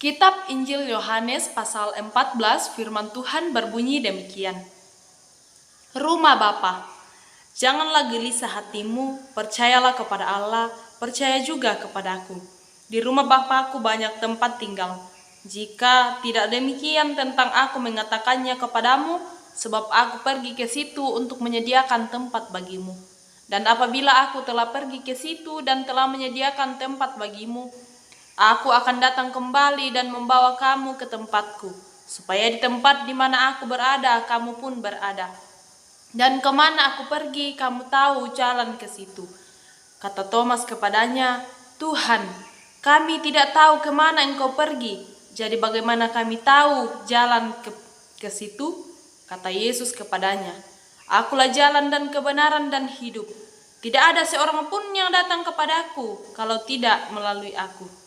Kitab Injil Yohanes pasal 14 firman Tuhan berbunyi demikian. Rumah Bapa, janganlah gelisah hatimu, percayalah kepada Allah, percaya juga kepadaku. Di rumah Bapakku banyak tempat tinggal. Jika tidak demikian tentang aku mengatakannya kepadamu, sebab aku pergi ke situ untuk menyediakan tempat bagimu. Dan apabila aku telah pergi ke situ dan telah menyediakan tempat bagimu, aku akan datang kembali dan membawa kamu ke tempatku, supaya di tempat di mana aku berada, kamu pun berada. Dan kemana aku pergi, kamu tahu jalan ke situ. Kata Thomas kepadanya, Tuhan, kami tidak tahu kemana engkau pergi, jadi bagaimana kami tahu jalan ke situ? Kata Yesus kepadanya, Akulah jalan dan kebenaran dan hidup. Tidak ada seorang pun yang datang kepadaku kalau tidak melalui aku.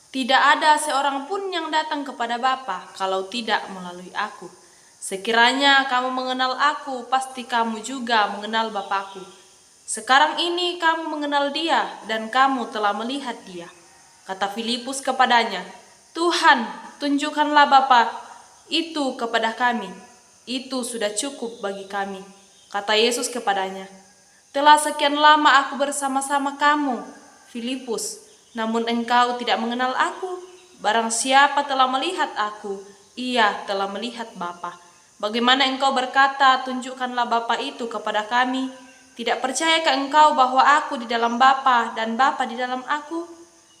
Tidak ada seorang pun yang datang kepada Bapa kalau tidak melalui aku. Sekiranya kamu mengenal aku, pasti kamu juga mengenal Bapakku. Sekarang ini kamu mengenal Dia dan kamu telah melihat Dia. Kata Filipus kepadanya, Tuhan, tunjukkanlah Bapa itu kepada kami. Itu sudah cukup bagi kami. Kata Yesus kepadanya, telah sekian lama aku bersama-sama kamu, Filipus, namun engkau tidak mengenal aku. Barang siapa telah melihat aku, ia telah melihat Bapa. Bagaimana engkau berkata, tunjukkanlah Bapa itu kepada kami? Tidak percayakah engkau bahwa aku di dalam Bapa dan Bapa di dalam aku?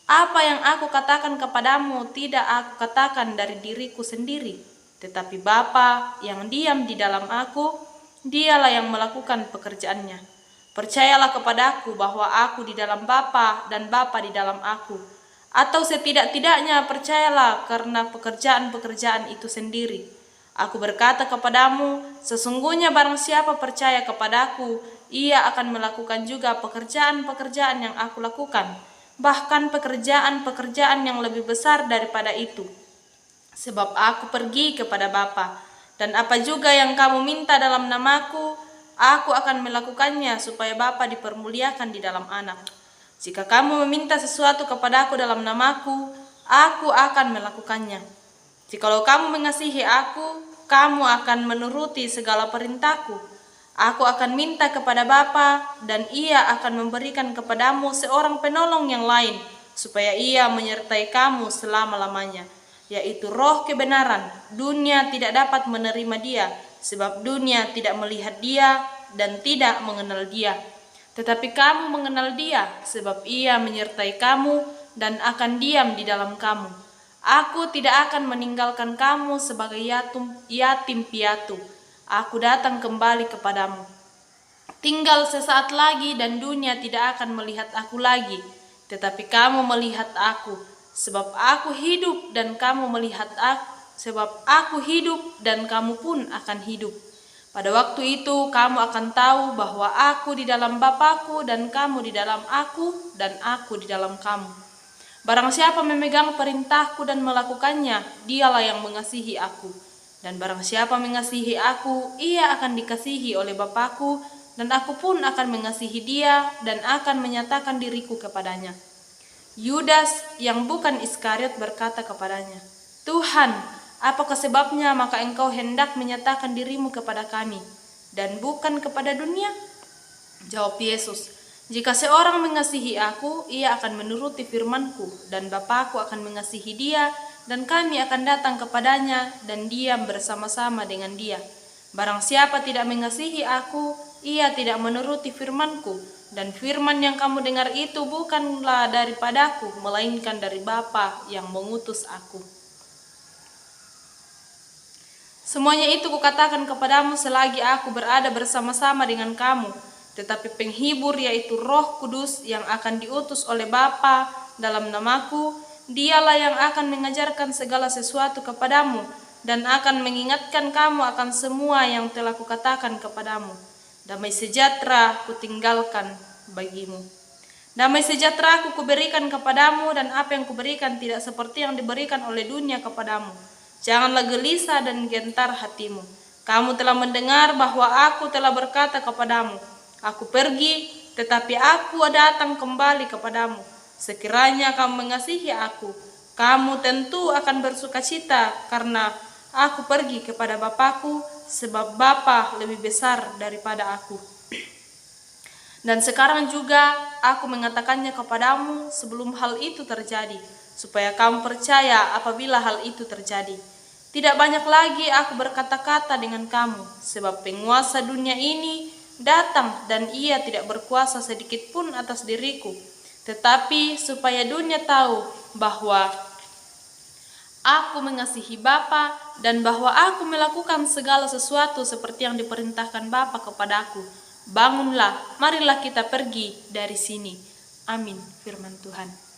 Apa yang aku katakan kepadamu tidak aku katakan dari diriku sendiri, tetapi Bapa yang diam di dalam aku, dialah yang melakukan pekerjaannya. Percayalah kepadaku bahwa aku di dalam Bapa dan Bapa di dalam aku. Atau setidak-tidaknya percayalah karena pekerjaan-pekerjaan itu sendiri. Aku berkata kepadamu, sesungguhnya barang siapa percaya kepadaku, ia akan melakukan juga pekerjaan-pekerjaan yang aku lakukan, bahkan pekerjaan-pekerjaan yang lebih besar daripada itu. Sebab aku pergi kepada Bapa, dan apa juga yang kamu minta dalam namaku, aku akan melakukannya supaya Bapa dipermuliakan di dalam Anak. Jika kamu meminta sesuatu kepadaku dalam namaku, aku akan melakukannya. Jikalau kamu mengasihi aku, kamu akan menuruti segala perintahku. Aku akan minta kepada Bapa, dan Ia akan memberikan kepadamu seorang penolong yang lain, supaya Ia menyertai kamu selama-lamanya, yaitu Roh kebenaran. Dunia tidak dapat menerima Dia, sebab dunia tidak melihat Dia dan tidak mengenal Dia. Tetapi kamu mengenal Dia, sebab Ia menyertai kamu dan akan diam di dalam kamu. Aku tidak akan meninggalkan kamu sebagai yatim piatu. Aku datang kembali kepadamu. Tinggal sesaat lagi dan dunia tidak akan melihat aku lagi, tetapi kamu melihat aku, sebab aku hidup dan kamu melihat aku, sebab aku hidup dan kamu pun akan hidup. Pada waktu itu kamu akan tahu bahwa aku di dalam Bapakku dan kamu di dalam aku dan aku di dalam kamu. Barang siapa memegang perintahku dan melakukannya, dialah yang mengasihi aku. Dan barang siapa mengasihi aku, ia akan dikasihi oleh Bapakku, dan aku pun akan mengasihi dia dan akan menyatakan diriku kepadanya. Yudas yang bukan Iskariot berkata kepadanya, Tuhan, apakah sebabnya maka engkau hendak menyatakan dirimu kepada kami, dan bukan kepada dunia? Jawab Yesus, jika seorang mengasihi aku, ia akan menuruti firman-Ku, dan Bapakku akan mengasihi dia, dan kami akan datang kepadanya dan diam bersama-sama dengan dia. Barang siapa tidak mengasihi aku, ia tidak menuruti firman-Ku, dan firman yang kamu dengar itu bukanlah daripadaku, melainkan dari Bapa yang mengutus aku. Semuanya itu kukatakan kepadamu selagi aku berada bersama-sama dengan kamu. Tetapi penghibur yaitu Roh Kudus yang akan diutus oleh Bapa dalam namaku, dialah yang akan mengajarkan segala sesuatu kepadamu dan akan mengingatkan kamu akan semua yang telah kukatakan kepadamu. Damai sejahtera kutinggalkan bagimu. Damai sejahtera aku kuberikan kepadamu, dan apa yang kuberikan tidak seperti yang diberikan oleh dunia kepadamu. Janganlah gelisah dan gentar hatimu. Kamu telah mendengar bahwa aku telah berkata kepadamu, aku pergi, tetapi aku datang kembali kepadamu. Sekiranya kamu mengasihi aku, Kamu tentu akan bersukacita karena aku pergi kepada Bapakku, sebab Bapa lebih besar daripada aku. Dan sekarang juga aku mengatakannya kepadamu sebelum hal itu terjadi, supaya kamu percaya apabila hal itu terjadi. Tidak banyak lagi aku berkata-kata dengan kamu, sebab penguasa dunia ini datang dan ia tidak berkuasa sedikit pun atas diriku. Tetapi supaya dunia tahu bahwa aku mengasihi Bapa dan bahwa aku melakukan segala sesuatu seperti yang diperintahkan Bapa kepadaku. Bangunlah, marilah kita pergi dari sini. Amin, firman Tuhan.